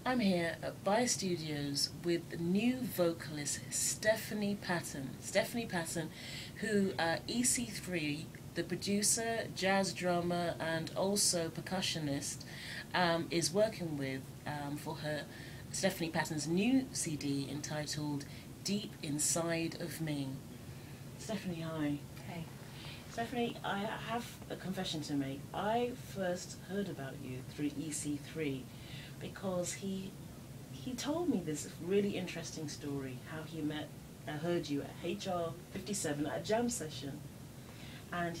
I'm here at Bio Studios with the new vocalist Stephanie Patton. Stephanie Patton, who EC3, the producer, jazz drummer, and also percussionist, is working with for her Stephanie Patton's new CD entitled Deep Inside of Me. Stephanie, hi. Hey. Stephanie, I have a confession to make. I first heard about you through EC3 because he told me this really interesting story, how he met, I heard you at HR 57 at a jam session, and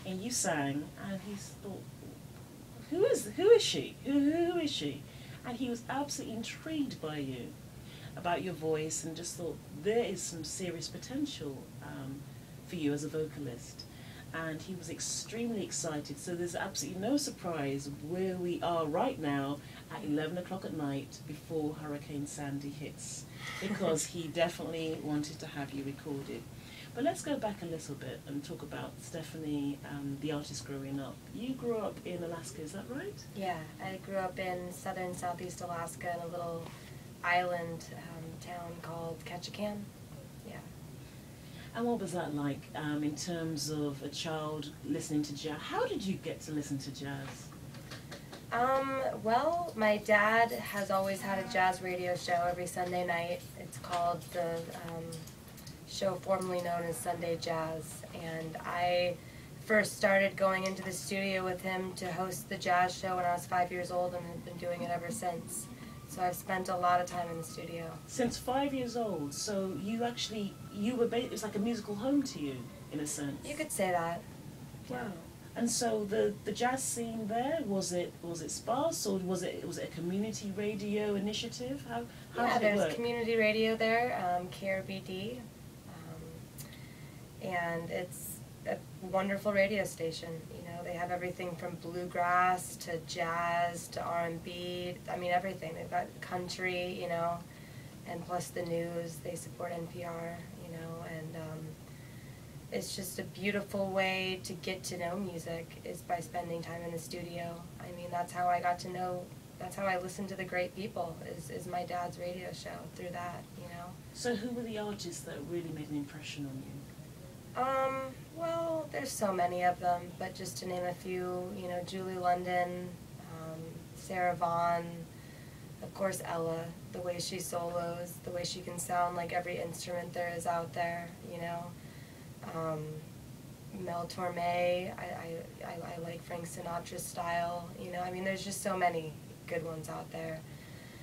and you sang, and he thought, who is she? Who is she? And he was absolutely intrigued by you, about your voice, and just thought there is some serious potential for you as a vocalist. And he was extremely excited. So there's absolutely no surprise where we are right now at 11 o'clock at night before Hurricane Sandy hits, because he definitely wanted to have you recorded. But let's go back a little bit and talk about Stephanie, the artist growing up. You grew up in Alaska, is that right? Yeah, I grew up in southern southeast Alaska in a little island town called Ketchikan. Yeah. And what was that like in terms of a child listening to jazz? How did you get to listen to jazz? Well, my dad has always had a jazz radio show every Sunday night. It's called the show formerly known as Sunday Jazz. And I first started going into the studio with him to host the jazz show when I was 5 years old, and have been doing it ever since. So I've spent a lot of time in the studio. Since 5 years old, so it was like a musical home to you, in a sense. You could say that. Wow. And so the jazz scene there, was it sparse, or was it a community radio initiative? How Yeah, did it work? there's community radio there, KRBD, and it's a wonderful radio station. You know, they have everything from bluegrass to jazz to R&B. I mean, everything. They've got country, you know, and plus the news. They support NPR, you know, and it's just a beautiful way to get to know music is by spending time in the studio. I mean, that's how I got to know. That's how I listened to the great people. Is my dad's radio show through that, you know. So who were the artists that really made an impression on you? Well, there's so many of them, but just to name a few, you know, Julie London, Sarah Vaughan, of course Ella, the way she solos, the way she can sound like every instrument there is out there, you know. Mel Torme, I like Frank Sinatra's style, you know. I mean, there's just so many good ones out there.